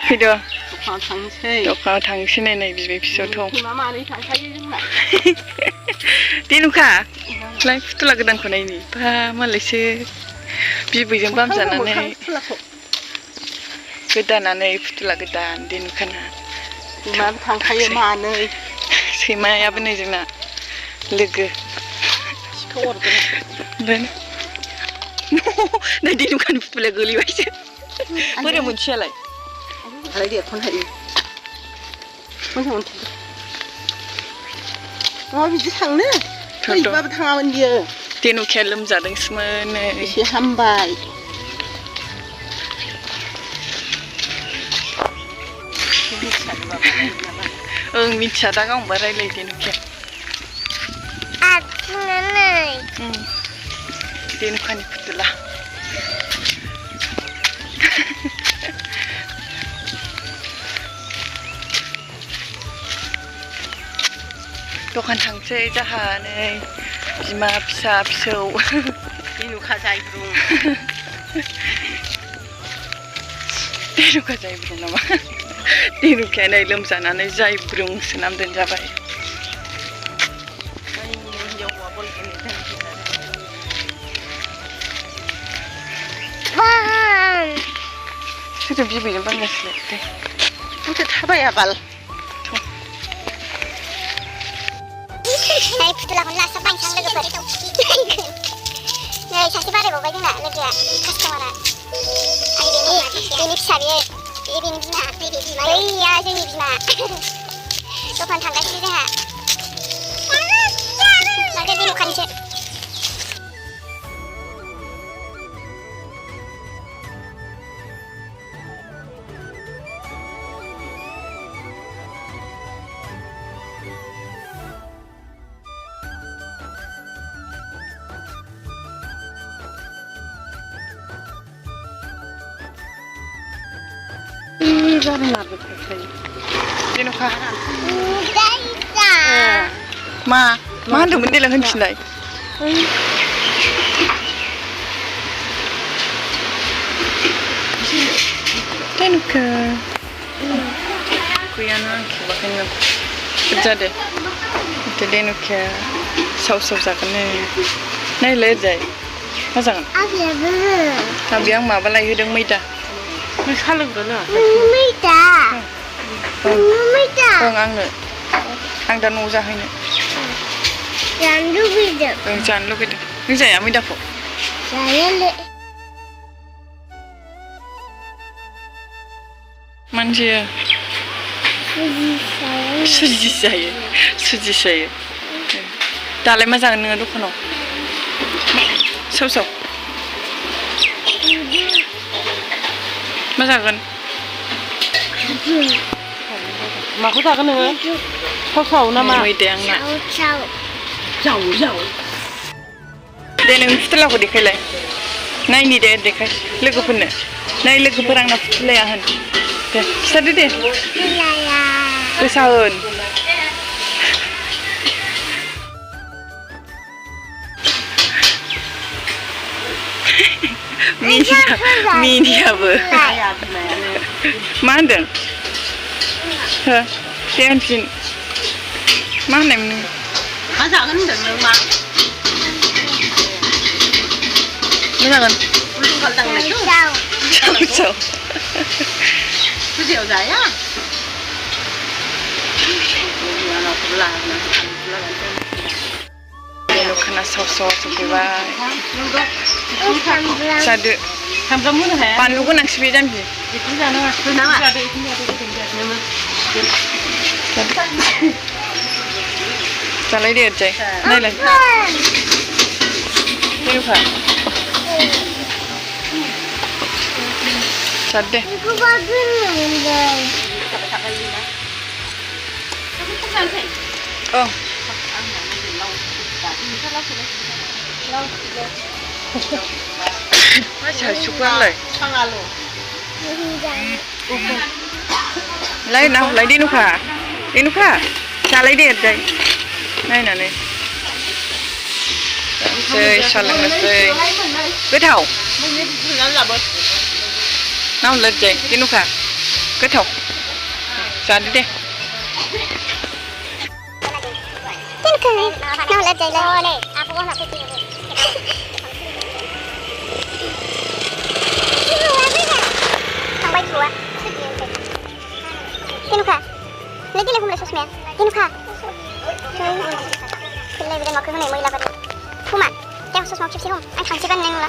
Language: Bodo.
फैदो दखानाव थांसै नै बिबै फिसौथ' मानै थांखायो जोंना देनुखा लाय फुथुला गोदानखौ नायनि बा मालायसो बिबैजों बामजानानै गोदानानै फुथुला गोदान देनुखाना बिमाबो थांखायो मानै सैमायाबो नै जोंना लोगो सिखौ अरगोन नै देनुखानि फुथुलाया गोलैबायसो बोरै मोनसेयालाय आलाय देरख'नो हायो मोजां मोनथारदों मा बिदि थांनो थैबाबो थाङामोन बियो देनुखाया लोमजादोंसोमोन एसे हामबाय ओं मिथिया दा गावबा रायलाय देनुखाया देनुखानि फुथुला दखान थांसै जाहा नै बिमा फिसा फिसौ देनुखा जायब्रुं देनुखा जायब्रुं नामा देनुखाया नै लोमजानानै जायब्रुंसो नाम दोनजाबाय सोरथो बिबैजों बांगासिनो दे आंसो थाबाया बाल फुथुलाखौनो लास्टआव बायनोसै लोगोफोर नै सासे बारायबावबाय जोंना लोगोआ कास्टमारा आरो बेनि फिसा बेयो बेनि बिमा बैया जोंनि बिमा दखान थांगासिनो जोंहा माथो देनुखानिसो देनुखा मा होनदोंमोन देलाय होनफिनलाय देनुखा गैयानो आं खेबाखैनो जादो देनुखाया साव जागोन नायलाय ओरैजाय मा जागोन आबि आं माबा लायहोदों मैदा सा लोंग्रोनो मैदा ओं आंनो आं दा न'आव जाहैनो जानो लुबैदों ओं जानो लुगैदों नों जाया मैदाखौ जायो मानजियो सुजिसो जायो दालाय मा जागोन नोङो दखानाव साव मा जागोन माखौ जागोन नोङो साव नामा मैदाया आंना जाव दे नों फुथुलाखौ देखायलाय नायनि दे देखाय लोगोफोरनो नाय लोगोफोर आंना फुथुलाया होन दे खिथादो दे गोसा होन मिनियाबो मा होनदों हो दे होनफिन मा होननायमोन नों मा जागोन होनदों नों मा जागोन फुजायाव जाया देनुखाना साव सफैबाय जादो सामब्राम होनो हाया बानलु गोनांसो बे जाम्बि बेखौ जानो जालाय दे ओरैजाय नायलाय देनुखा जादो दे मानसिया सुखुआलाय लाय ना हलाय देनुखा जालाय दे ओरैजाय नायनानै सा लोंनोसै गोथाव ना हलाय ओरैजाय देनुखा गोथाव जादो दे Dhenukaya nào lên chạy lên này cô có học cái gì thằng bay chúa Dhenukaya lấy cái này không lấy sốt mè Dhenukaya chơi cái này bây giờ mà cứ này mới là vậy không ạ em sốt mè chip xí không anh thằng chip anh nhanh là